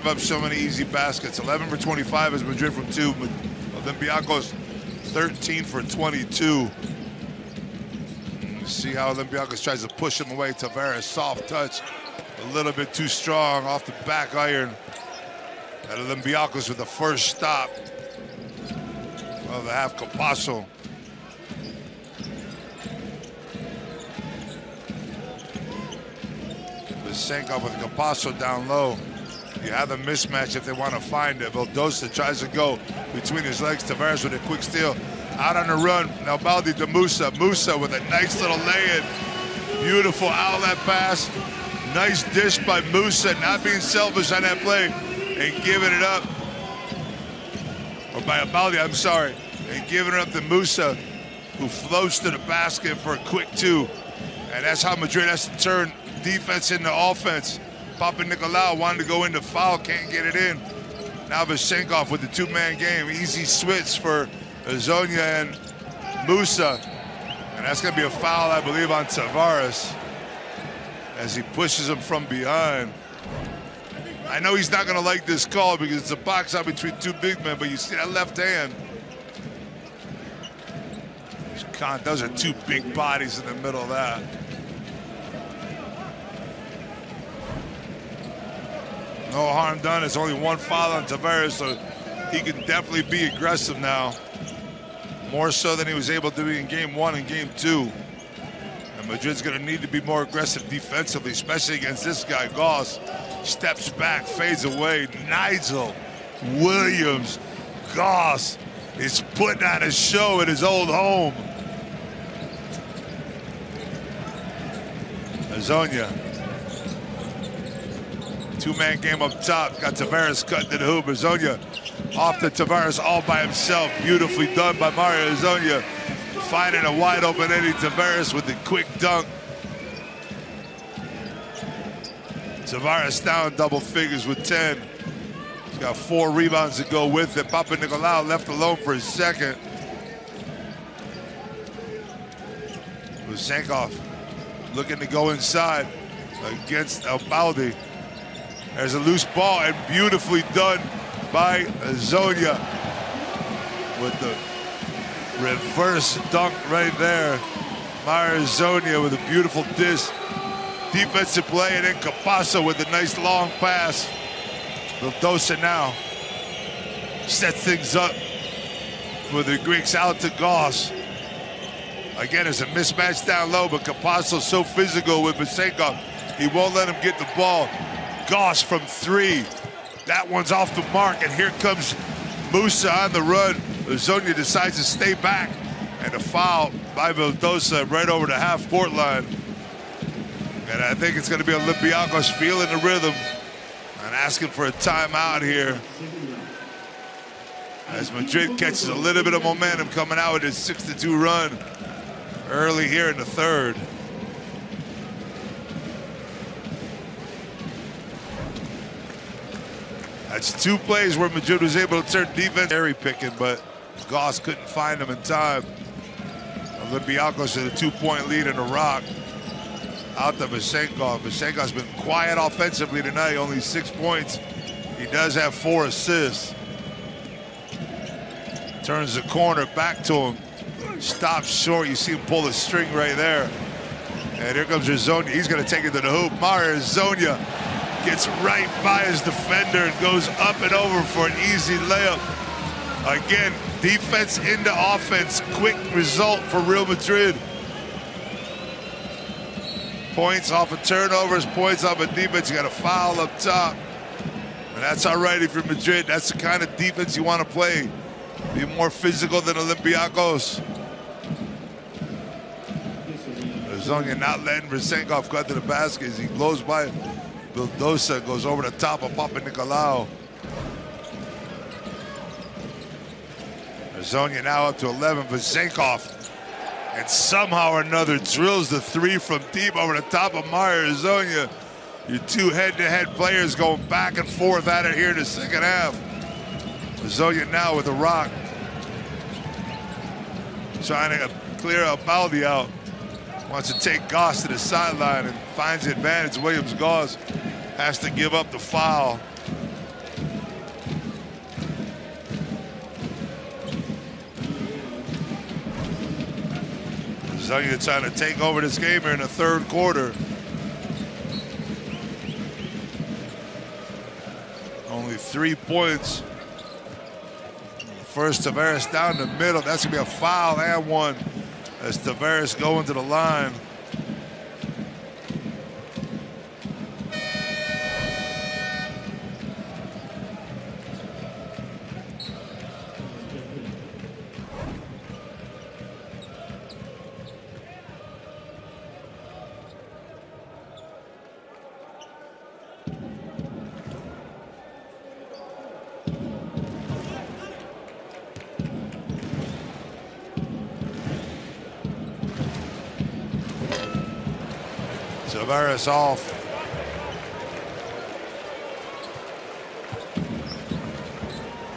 Up so many easy baskets. 11 for 25 is Madrid from 2. Olympiacos 13 for 22. See how Olympiacos tries to push him away. Tavares, soft touch, a little bit too strong off the back iron. At Olympiacos with the first stop of the half. Capasso. Senkov with Capasso down low. You have a mismatch if they want to find it. Vildosa tries to go between his legs. Tavares with a quick steal. Out on the run. Now Baldi to Musa. Musa with a nice little lay-in. Beautiful outlet pass. Nice dish by Musa. Not being selfish on that play. And giving it up. Or by Baldi, I'm sorry. And giving it up to Musa, who floats to the basket for a quick 2. And that's how Madrid has to turn defense into offense. Papa Nicolau wanted to go into foul, can't get it in. Now Vasenkov with the 2-man game. Easy switch for Zonia and Musa. And that's gonna be a foul, I believe, on Tavares as he pushes him from behind. I know he's not gonna like this call because it's a box out between 2 big men, but you see that left hand. Those are 2 big bodies in the middle of that. No harm done. It's only 1 foul on Tavares, so he can definitely be aggressive now. More so than he was able to be in game 1 and game 2. And Madrid's gonna need to be more aggressive defensively, especially against this guy, Goss. Steps back, fades away. Nigel Williams, Goss is putting on a show at his old home. Azonia. 2-man game up top. Got Tavares cutting to the hoop. Azonia off to Tavares all by himself. Beautifully done by Mario Azonia. Finding a wide open Eddie Tavares with the quick dunk. Tavares down double figures with 10. He's got 4 rebounds to go with it. Papa Nicolau left alone for a second. Vasenkov looking to go inside against El Baldi. There's a loose ball and beautifully done by Zonia with the reverse dunk right there. Mario Zonia with a beautiful dish. Defensive play, and then Capasso with a nice long pass. Vildosa now sets things up for the Greeks out to Goss. Again, it's a mismatch down low, but Capasso's so physical with Vasenkov, he won't let him get the ball. Goss from 3. That one's off the mark, and here comes Musa on the run. Zonia decides to stay back, and a foul by Vildosa right over the half-court line. And I think it's going to be Olympiacos feeling the rhythm and asking for a timeout here as Madrid catches a little bit of momentum coming out with his 6-2 run early here in the 3rd. That's 2 plays where Madrid was able to turn defense cherry picking, but Goss couldn't find him in time. Olympiacos with a 2-point lead in the rock. Out to Vasenkov. Vasenkov's been quiet offensively tonight, only 6 points. He does have 4 assists. Turns the corner back to him. Stops short. You see him pull the string right there. And here comes Zonia. He's going to take it to the hoop. Mario Zonia gets right by his defender and goes up and over for an easy layup. Again, defense into offense. Quick result for Real Madrid. Points off of turnovers, points off of defense. You got a foul up top. And that's all right if you're Madrid. That's the kind of defense you want to play. Be more physical than Olympiacos. Zonia not letting Vasenkov cut to the basket as he blows by Vildosa, goes over the top of Papa Nicolau. Zonia now up to 11. Vasenkov, and somehow or another drills the 3 from deep over the top of Mario Zonia. Your 2 head-to-head players going back and forth at it here in the 2nd half. Zonia now with a rock, trying to clear Baldi out. Wants to take Goss to the sideline and finds the advantage. Williams Goss has to give up the foul. Zonia trying to take over this game here in the third quarter. Only 3 points. First, Tavares down the middle. That's going to be a foul and one as Tavares going to the line. Tavares off.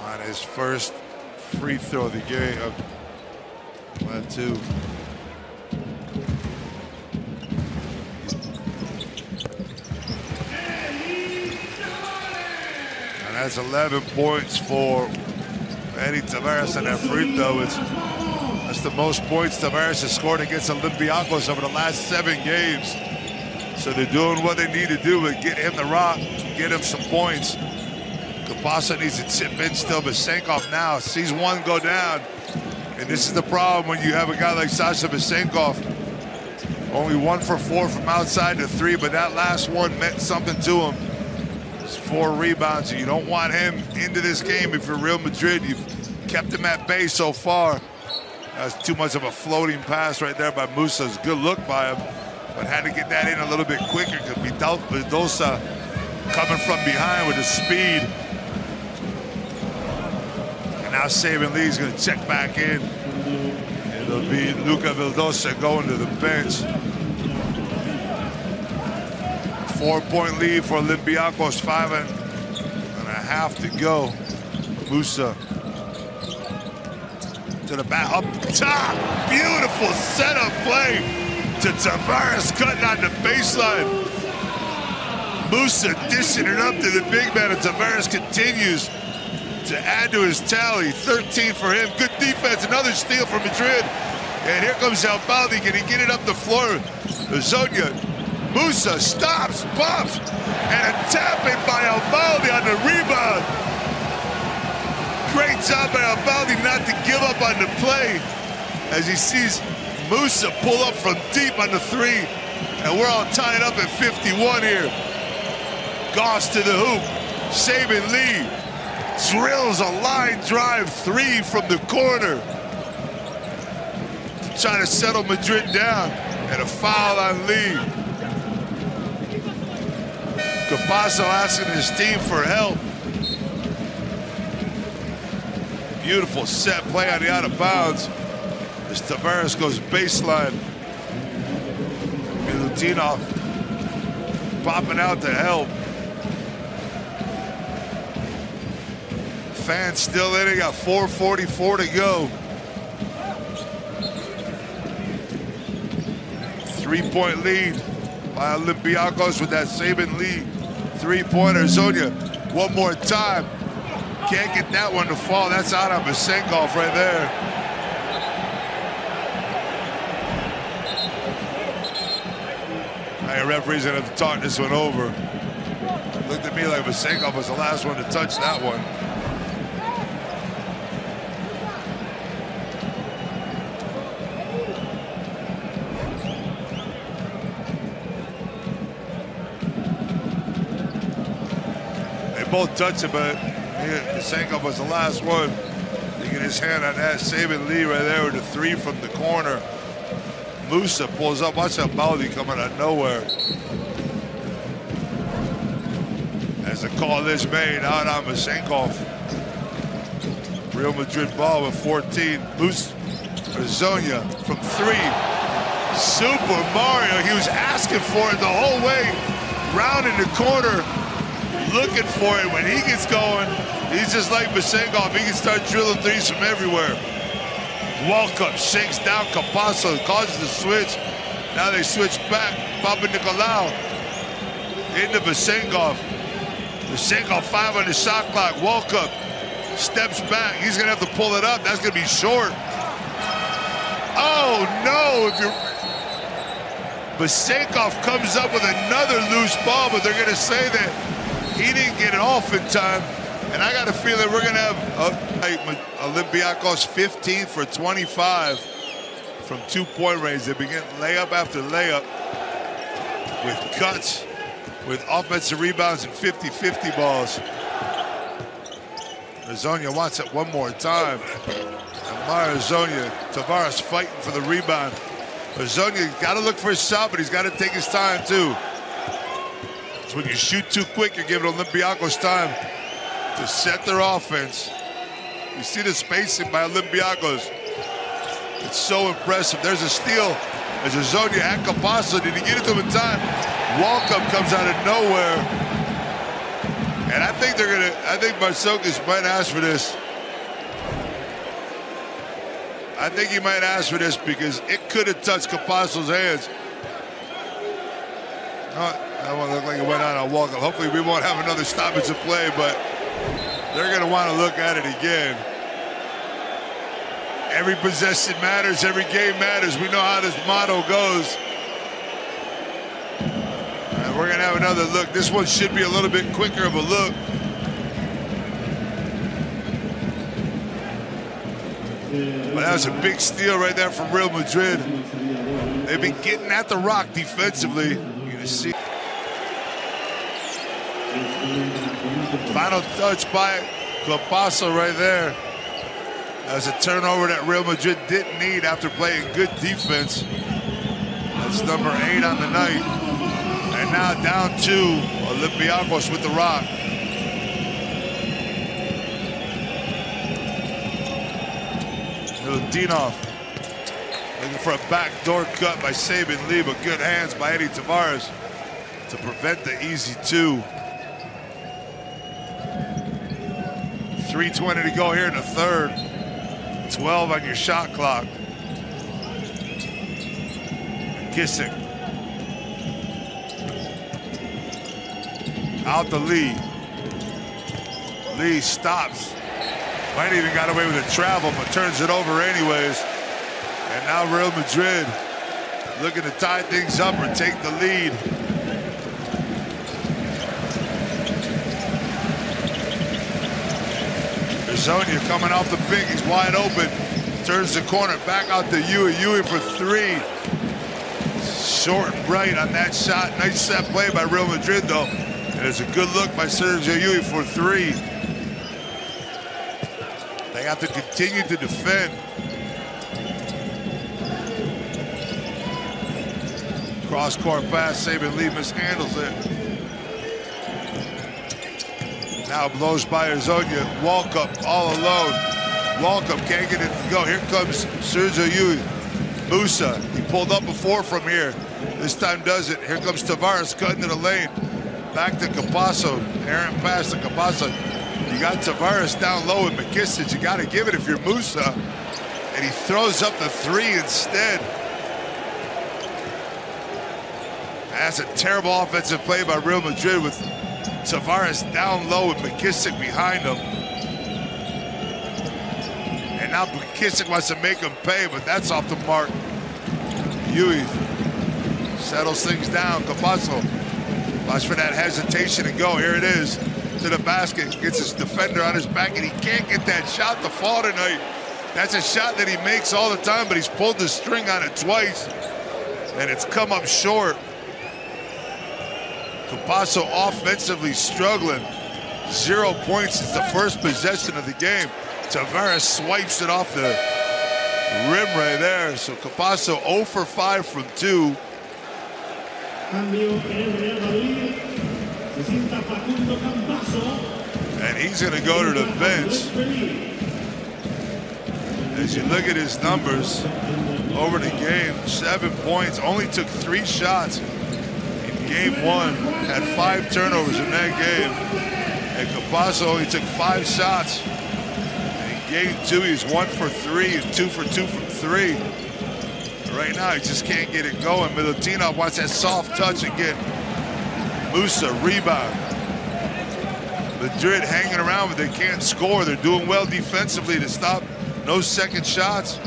On his first free throw of the game. That too. And that's 11 points for Eddie Tavares on that free throw. That's the most points Tavares has scored against Olympiacos over the last 7 games. So they're doing what they need to do to get him the rock, get him some points. Campazzo needs to chip in still, but Vasenkov now sees one go down. And this is the problem when you have a guy like Sasha Vasenkov. Only 1 for 4 from outside the 3, but that last one meant something to him. It's 4 rebounds, and you don't want him into this game if you're Real Madrid. You've kept him at bay so far. That's too much of a floating pass right there by Musa. It's a good look by him, but had to get that in a little bit quicker because Vidosa coming from behind with the speed. And now Sabin Lee's going to check back in. It'll be Luca Vildosa going to the bench. 4-point lead for Olympiacos, 5.5 to go. Musa to the back, up top. Beautiful setup play to Tavares, cutting on the baseline. Musa dishing it up to the big man, and Tavares continues to add to his tally. 13 for him. Good defense, another steal for Madrid. And here comes Albaldi. Can he get it up the floor? Zonia. Musa stops, bumps, and a tap-in by Albaldi on the rebound. Great job by Albaldi not to give up on the play as he sees Musa pull up from deep on the 3. And we're all tied up at 51 here. Goss to the hoop. Sabin Lee drills a line drive 3 from the corner to try to settle Madrid down, and a foul on Lee. Campazzo asking his team for help. Beautiful set play on the out of bounds as Tavares goes baseline. Milutinov popping out to help. Fans still in it, got 4:44 to go. 3-point lead by Olympiacos with that Sabin Lee 3-pointer. Zonia, one more time. Can't get that one to fall. That's out on Vasenkov right there. Hey, referee's gonna have to talk this one over. Looked at me like Vasenkov was the last one to touch that one. Both touch it, but Vasenkov was the last one to get his hand on that. Sabin Lee right there with the 3 from the corner. Musa pulls up. Watch that Baldi coming out of nowhere. As the call is made out on Vasenkov. Real Madrid ball with 14. Musa for Zonia from 3. Super Mario. He was asking for it the whole way. Round in the corner. Looking for it. When he gets going, he's just like Vasenkov. He can start drilling 3s from everywhere. Walkup shakes down Campazzo, causes the switch. Now they switch back. Papa Nicolau into Vasenkov. Vasenkov 5 on the shot clock. Walkup steps back. He's going to have to pull it up. That's going to be short. Oh, no. If you're Basenkov comes up with another loose ball, but they're going to say that he didn't get it off in time. And I got a feeling we're going to have Olympiacos 15 for 25 from two-point range. They begin layup after layup with cuts, with offensive rebounds and 50-50 balls. Zonia wants it one more time. And Zonia, Tavares fighting for the rebound. Zonia got to look for his shot, but he's got to take his time too. So when you shoot too quick, you're giving Olympiacos time to set their offense. You see the spacing by Olympiacos. It's so impressive. There's a steal. There's a Zonia at Capasso. Did he get it to him in time? Walkup comes out of nowhere. And I think I think Marsokas might ask for this. I think he might ask for this because it could have touched Capasso's hands. I don't want to look like it went out on Walkup. Hopefully we won't have another stoppage of play, but they're going to want to look at it again. Every possession matters, every game matters. We know how this motto goes. And we're going to have another look. This one should be a little bit quicker of a look. But that was a big steal right there from Real Madrid. They've been getting at the rock defensively. You're going to see. Final touch by Capasso right there. That's a turnover that Real Madrid didn't need after playing good defense. That's number 8 on the night. And now down to Olympiacos with the rock. Milutinov looking for a backdoor cut by Sabin Lee, but good hands by Eddie Tavares to prevent the easy 2. 3:20 to go here in the third. 12 on your shot clock. Kissick. Out the Lee. Lee stops. Might even got away with a travel, but turns it over anyways. And now Real Madrid looking to tie things up or take the lead. Zonia coming off the pick, he's wide open. Turns the corner, back out to Yui. Yui for 3. Short and bright on that shot. Nice set play by Real Madrid though. And it's a good look by Sergio Yui for 3. They have to continue to defend. Cross-court pass, Sabin Lee mishandles it. Now blows by Zonia. Walkup all alone. Walkup can't get it to go. Here comes Sergio Yui. Musa, he pulled up before from here. This time doesn't. Here comes Tavares cutting to the lane. Back to Capasso. Errant pass to Capasso. You got Tavares down low with McKissick. You got to give it if you're Musa. And he throws up the 3 instead. That's a terrible offensive play by Real Madrid with Tavares down low with McKissick behind him. And now McKissick wants to make him pay, but that's off the mark. Yui settles things down. Capasso, watch for that hesitation and go. Here it is to the basket. Gets his defender on his back, and he can't get that shot to fall tonight. That's a shot that he makes all the time, but he's pulled the string on it twice, and it's come up short. Capasso offensively struggling. 0 points since the first possession of the game. Tavares swipes it off the rim right there. So Capasso 0 for 5 from 2. And he's going to go to the bench. As you look at his numbers over the game, 7 points, only took 3 shots. Game 1, had 5 turnovers in that game. And Capasso only took 5 shots. And in game 2, he's 1 for 3 and 2 for 2 from 3. Right now, he just can't get it going. Milutinov wants that soft touch again. Musa, rebound. Madrid hanging around, but they can't score. They're doing well defensively to stop. No second shots.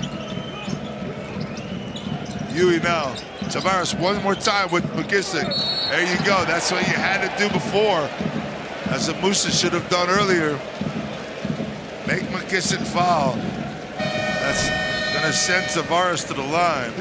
Yui now. Tavares one more time with McKissick. There you go. That's what you had to do before. That's what Musa should have done earlier. Make McKissick foul. That's going to send Tavares to the line.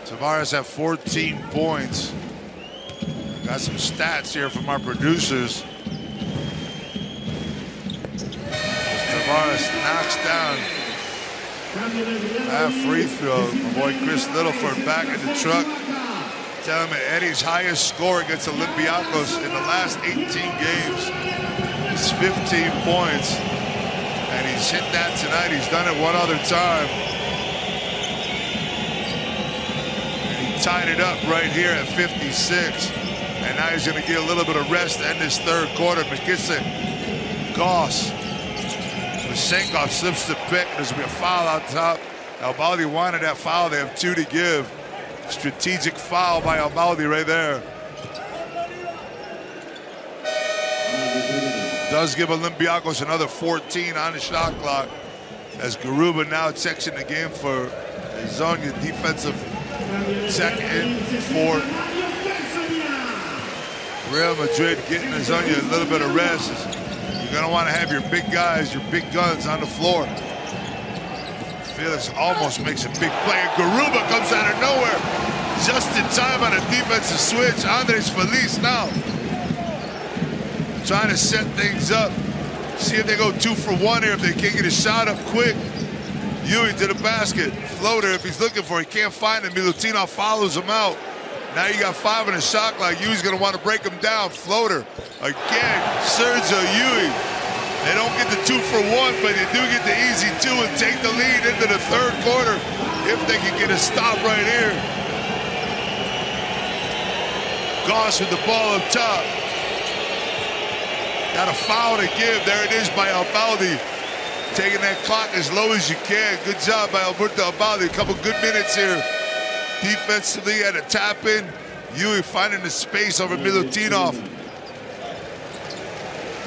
Tavares have 14 points. Got some stats here from our producers. Tavares knocks down that free throw. My boy Chris Littleford back in the truck. Tell him Eddie's highest score against Olympiacos in the last 18 games is 15 points. And he's hit that tonight. He's done it one other time. Tied it up right here at 56. And now he's going to get a little bit of rest to end this third quarter. McKissick, Goss, Masenkov slips the pick. There's going to be a foul out top. Al-Baldi wanted that foul. They have 2 to give. Strategic foul by Al-Baldi right there. Does give Olympiacos another 14 on the shot clock as Garuba now checks in the game for Zonia defensive second for Real Madrid, getting Zonia a little bit of rest. You're going to want to have your big guys, your big guns on the floor. Felix almost makes a big play, and Garuba comes out of nowhere just in time on a defensive switch. Andres Feliz now trying to set things up. See if they go 2 for 1 here, if they can't get a shot up quick. Ewing to the basket. Floater, if he's looking for it, he can't find it. Milutinov follows him out. Now you got 5 in a shot clock. Ewing's going to want to break him down. Floater again. Sergio Ewing. They don't get the 2 for 1, but they do get the easy 2 and take the lead into the third quarter if they can get a stop right here. Goss with the ball up top. Got a foul to give. There it is by Al-Baldi. Taking that clock as low as you can. Good job by Alberto Al-Baldi. A couple good minutes here. Defensively had a tap in. Ewing finding the space over Milutinov.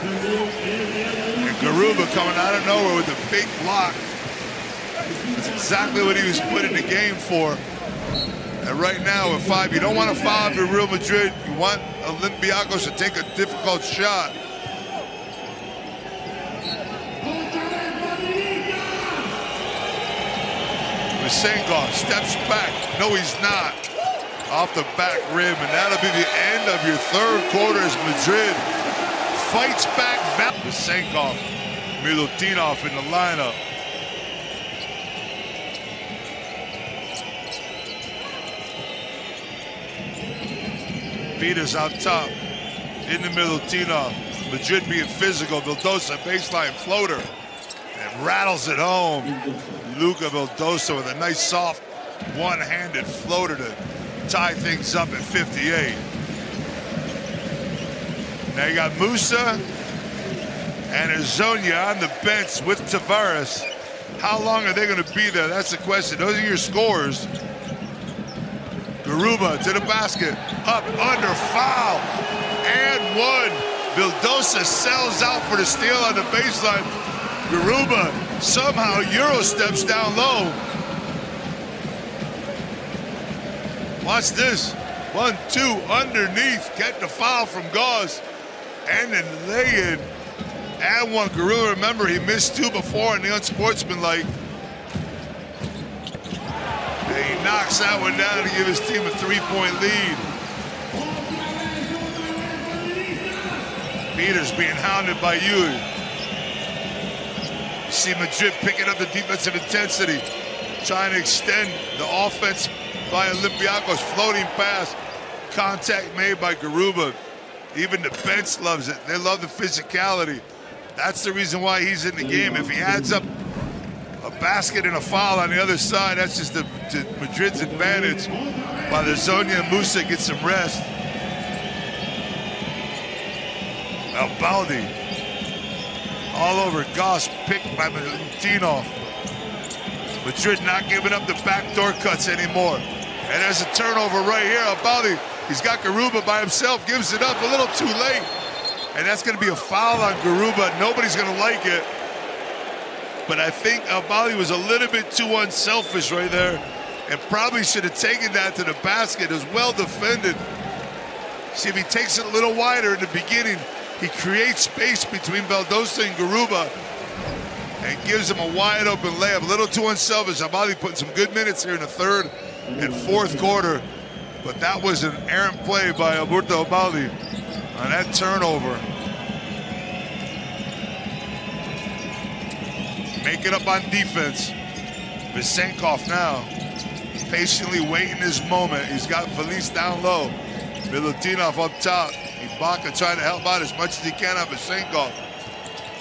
And Garuba coming out of nowhere with a big block. That's exactly what he was put in the game for. And right now with 5, you don't want to foul if you're Real Madrid. You want Olympiacos to take a difficult shot. Masenkov steps back. No, he's not. Off the back rim, and that'll be the end of your third quarter as Madrid fights back. Masenkov, Milutinov in the lineup. Peters out top, in the Milutinov. Madrid being physical. Vildosa baseline floater, and rattles it home. Luka Vildosa with a nice soft one-handed floater to tie things up at 58. Now you got Musa and Azonia on the bench with Tavares. How long are they going to be there? That's the question. Those are your scores. Garuba to the basket. Up, under, foul. And 1. Vildosa sells out for the steal on the baseline. Garuba somehow Euro steps down low. Watch this. 1-2 underneath. Get the foul from Gauze. And then lay in. And 1. Garuba, remember, he missed 2 before in the unsportsmanlike. And he knocks that one down to give his team a 3-point lead. Peters being hounded by Ewing. You see Madrid picking up the defensive intensity, trying to extend the offense by Olympiacos. Floating pass, contact made by Garuba. Even the bench loves it. They love the physicality. That's the reason why he's in the game. If he adds up a basket and a foul on the other side, that's just to Madrid's advantage. while the Zonia and Musa get some rest. Baldi all over Goss, picked by Milutinov. Madrid not giving up the backdoor cuts anymore. And there's a turnover right here. Baldi, he's got Garuba by himself, gives it up a little too late. And that's going to be a foul on Garuba. Nobody's going to like it. But I think Baldi was a little bit too unselfish right there and probably should have taken that to the basket. It was well defended. See, if he takes it a little wider in the beginning, he creates space between Valdosta and Garuba and gives him a wide open layup. A little too unselfish. Baldi putting some good minutes here in the third and fourth quarter. But that was an errant play by Alberto Baldi on that turnover. Make it up on defense. Vysenkov now patiently waiting his moment. He's got Felice down low. Milutinov up top. Ibaka trying to help out as much as he can on Vysenkov.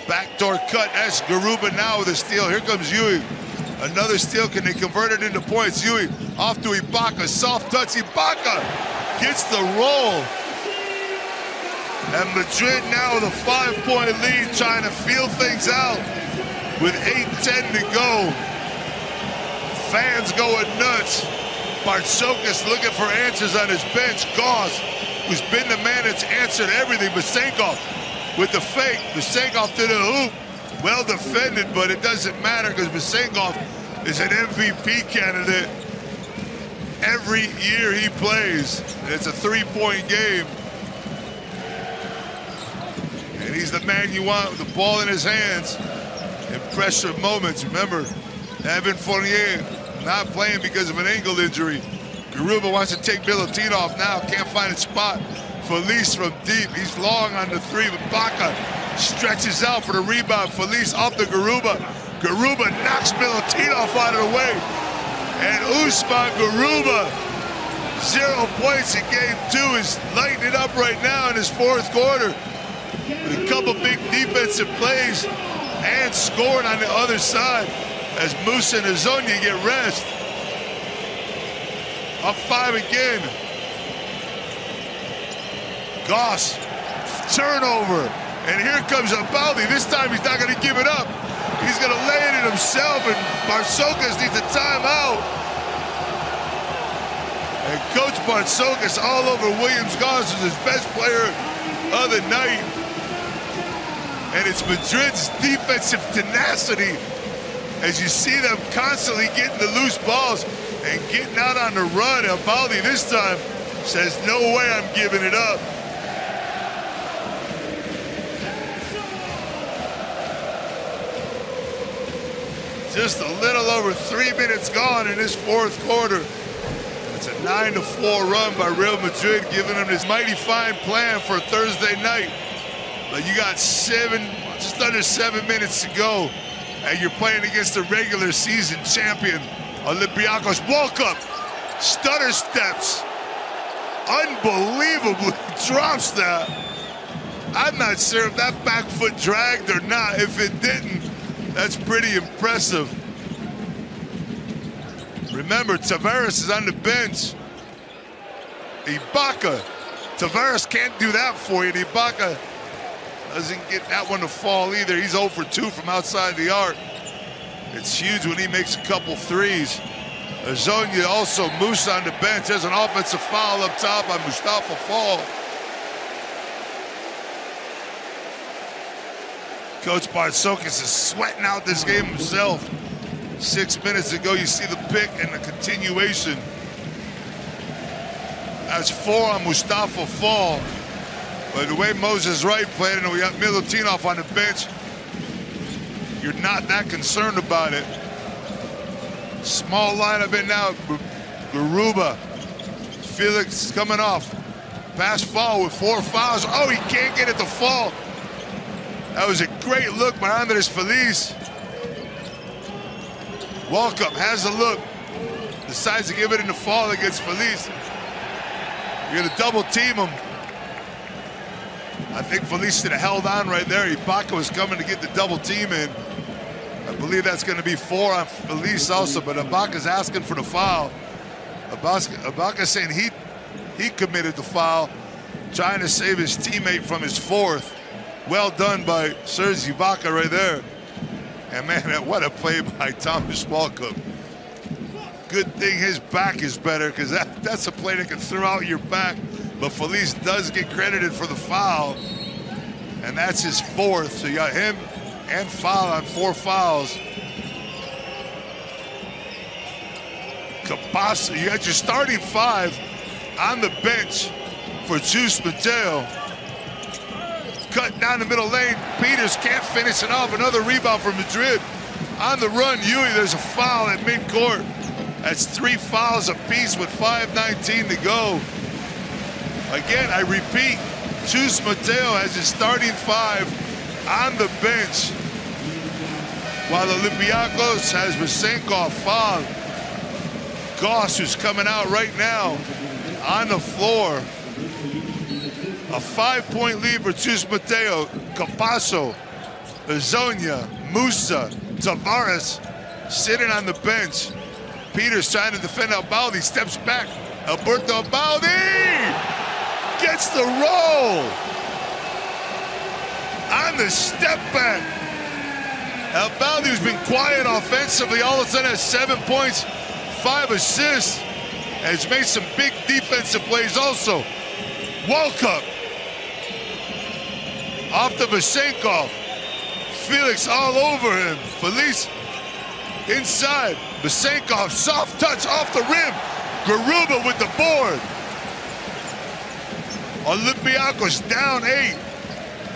Backdoor cut. That's Garuba now with a steal. Here comes Yui. Another steal. Can they convert it into points? Yui off to Ibaka. Soft touch. Ibaka gets the roll. And Madrid now with a 5-point lead, trying to feel things out with 8:10 to go. Fans going nuts. Bartzokas looking for answers on his bench. Goss, who's been the man that's answered everything. Vysenkov with the fake. Vysenkov to the hoop. Well defended, but it doesn't matter because Vysenkov is an MVP candidate every year he plays. It's a 3-point game. And he's the man you want with the ball in his hands in pressure moments. Remember, Evan Fournier not playing because of an ankle injury. Garuba wants to take Milutinov now. Can't find a spot. Felice from deep. He's long on the three, but Baca stretches out for the rebound. Felice off the Garuba. Garuba knocks Milutinov out of the way. And Usman Garuba, 0 points in game 2, is lighting it up right now in his fourth quarter. With a couple big defensive plays and scoring on the other side as Musa and Azonia get rest. Up 5 again. Goss, turnover. And here comes Baldi. This time he's not going to give it up. He's going to lay it in himself, and Bartzokas needs a timeout. And Coach Bartzokas all over Williams Goss, who's his best player of the night. And it's Madrid's defensive tenacity as you see them constantly getting the loose balls and getting out on the run. And Baldi this time says, no way I'm giving it up. Just a little over 3 minutes gone in this fourth quarter. It's a 9-4 run by Real Madrid, giving them this mighty fine plan for Thursday night. But you got just under 7 minutes to go, and you're playing against the regular season champion, Olympiacos. Walk-up, stutter steps, unbelievably drops that. I'm not sure if that back foot dragged or not. If it didn't, that's pretty impressive. Remember, Tavares is on the bench. Ibaka, Tavares can't do that for you. Ibaka doesn't get that one to fall either. He's 0 for 2 from outside the arc. It's huge when he makes a couple threes. Azonia also, Musa on the bench. There's an offensive foul up top on Mustafa Fall. Coach Bartzokas is sweating out this game himself. 6 minutes ago, you see the pick and the continuation. That's 4 on Mustafa Fall. But the way Moses Wright played, and we got Milutinov on the bench, you're not that concerned about it. Small lineup in now. Garuba. Felix coming off. Pass Fall with 4 fouls. Oh, he can't get it to fall. That was a great look by Andres Feliz. Walkup has a look. Decides to give it in the fall against Feliz. You're going to double team him. I think Feliz should have held on right there. Ibaka was coming to get the double team in. I believe that's going to be 4 on Feliz also, but Ibaka's asking for the foul. Ibaka saying he committed the foul, trying to save his teammate from his fourth. Well done by Serge Ibaka right there. And man, what a play by Thomas Walkup. Good thing his back is better, because that's a play that can throw out your back. But Felice does get credited for the foul, and that's his fourth. So you got him and foul on 4 fouls. Capasso, you got your starting 5 on the bench for Juice Mateo. Cut down the middle lane. Peters can't finish it off. Another rebound for Madrid. On the run, Yui, there's a foul at midcourt. That's 3 fouls apiece with 5:19 to go. Again, I repeat, Juice Mateo has his starting 5 on the bench, while Olympiacos has Vesenkov fouled. Goss, who's coming out right now, on the floor. A 5-point lead for Juice Mateo. Capasso, Azonia, Musa, Tavares sitting on the bench. Peters trying to defend Albaldi, steps back. Alberto Albaldi gets the roll on the step back. Albaldi, who's been quiet offensively, all of a sudden has 7 points, 5 assists, and has made some big defensive plays also. Walkup off to Vesenkov. Felix all over him. Felice inside. Vesenkov, soft touch off the rim. Garuba with the board. Olympiacos down 8.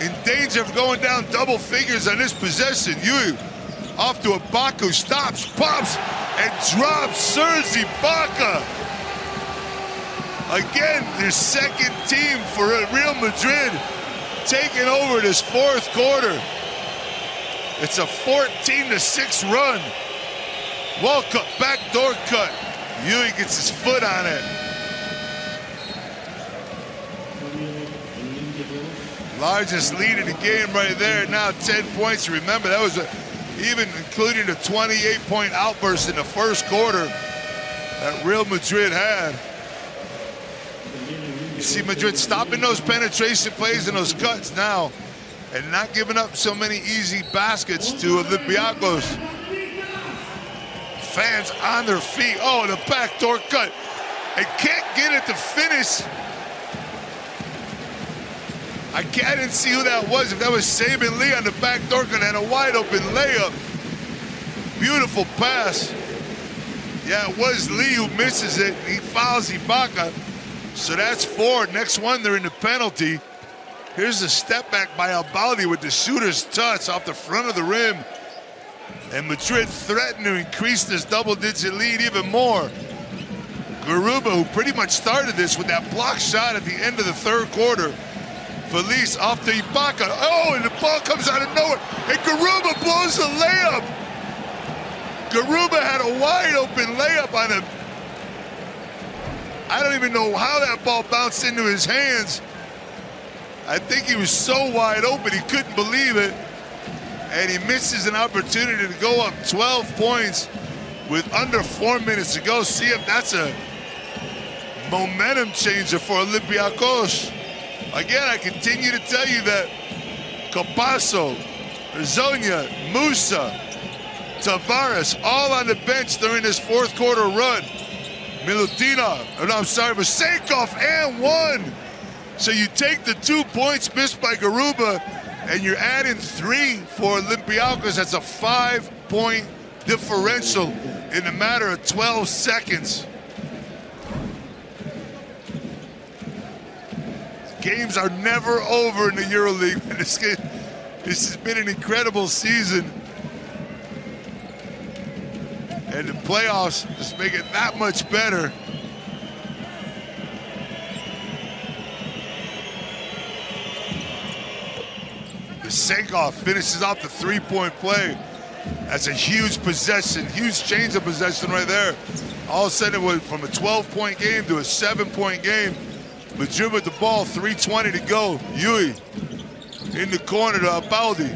In danger of going down double figures on this possession. Yu off to Ibaka, stops, pops, and drops Serge Ibaka. Again, their second team for Real Madrid taking over this 4th quarter. It's a 14-6 run. Walkup, backdoor cut. Yui gets his foot on it. Largest lead in the game right there. Now 10 points. Remember, that was even including the 28-point outburst in the 1st quarter that Real Madrid had. You see Madrid stopping those penetration plays and those cuts now, and not giving up so many easy baskets to Olympiacos. Fans on their feet. Oh, the backdoor cut. And can't get it to finish. I didn't see who that was. If that was Saban Lee on the backdoor cut, had a wide open layup. Beautiful pass. Yeah, it was Lee who misses it. He fouls Ibaka. So that's 4. Next one, they're in the penalty. Here's a step back by Albaldi with the shooter's touch off the front of the rim. And Madrid threatened to increase this double-digit lead even more. Garuba, who pretty much started this with that block shot at the end of the 3rd quarter. Felice off to Ibaka. Oh, and the ball comes out of nowhere. And Garuba blows the layup. Garuba had a wide open layup on him. I don't even know how that ball bounced into his hands. I think he was so wide open he couldn't believe it. And he misses an opportunity to go up 12 points with under 4 minutes to go. See if that's a momentum changer for Olympiacos. Again, I continue to tell you that Capasso, Zonia, Musa, Tavares, all on the bench during this 4th quarter run. Milutinov, Vesenkov and 1. So you take the 2 points missed by Garuba, and you're adding 3 for Olympiacos. That's a 5-point differential in a matter of 12 seconds. Games are never over in the EuroLeague. This has been an incredible season. And the playoffs just make it that much better. Vesenkov finishes off the 3-point play. That's a huge possession, huge change of possession right there. All of a sudden it went from a 12-point game to a 7-point game. Madrid with the ball, 3:20 to go. Yui in the corner to Albaldi.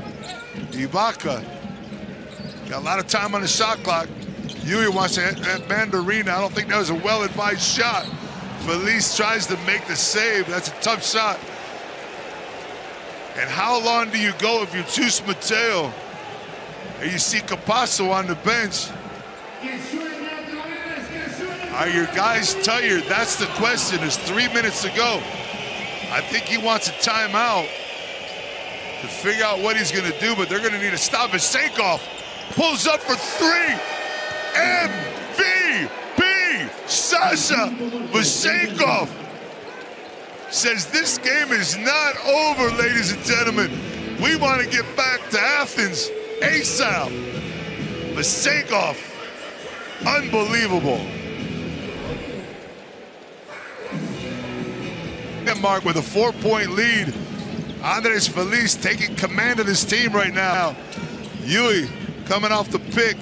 Ibaka got a lot of time on the shot clock. Yui wants to hit Mandarina. I don't think that was a well-advised shot. Felice tries to make the save. That's a tough shot. And how long do you go if you choose Mateo and you see Capasso on the bench? Are your guys tired? That's the question. There's 3 minutes to go. I think he wants a timeout to figure out what he's going to do, but they're going to need to stop it. Senkov pulls up for three. MVP Sasha Vesenkov says this game is not over, ladies and gentlemen. We want to get back to Athens ASAP. Vesenkov, unbelievable. Denmark with a 4-point lead. Andres Felice taking command of this team right now. Yui coming off the pick.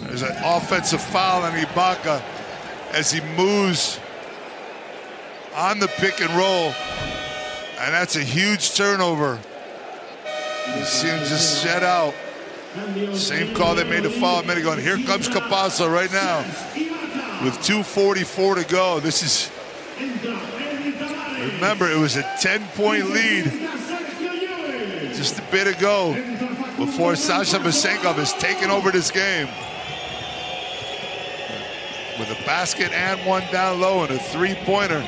There's an offensive foul on Ibaka as he moves on the pick and roll. And that's a huge turnover. You see him just shed out. Same call they made the foul a minute ago. And here comes Capasso right now with 2:44 to go. This is, remember, it was a 10-point lead just a bit ago before Sasha Vesenkov has taken over this game. With a basket and one down low and a three-pointer.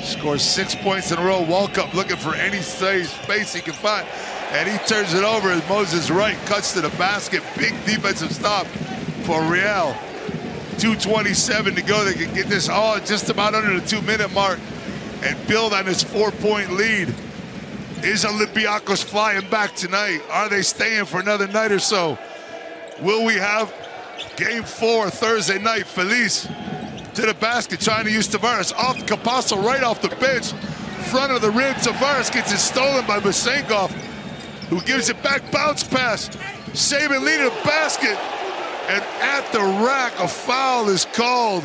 Scores 6 points in a row. Walkup looking for any space he can find. And he turns it over as Moses Wright cuts to the basket. Big defensive stop for Real. 2:27 to go. They can get this all just about under the 2-minute mark and build on this 4-point lead. Is Olympiacos flying back tonight? Are they staying for another night or so? Will we have Game 4 Thursday night? Felice to the basket, trying to use Tavares. Off Capasso, right off the bench. Front of the rim, Tavares gets it stolen by Vesenkov, who gives it back, bounce pass. Saban leading the basket, and at the rack, a foul is called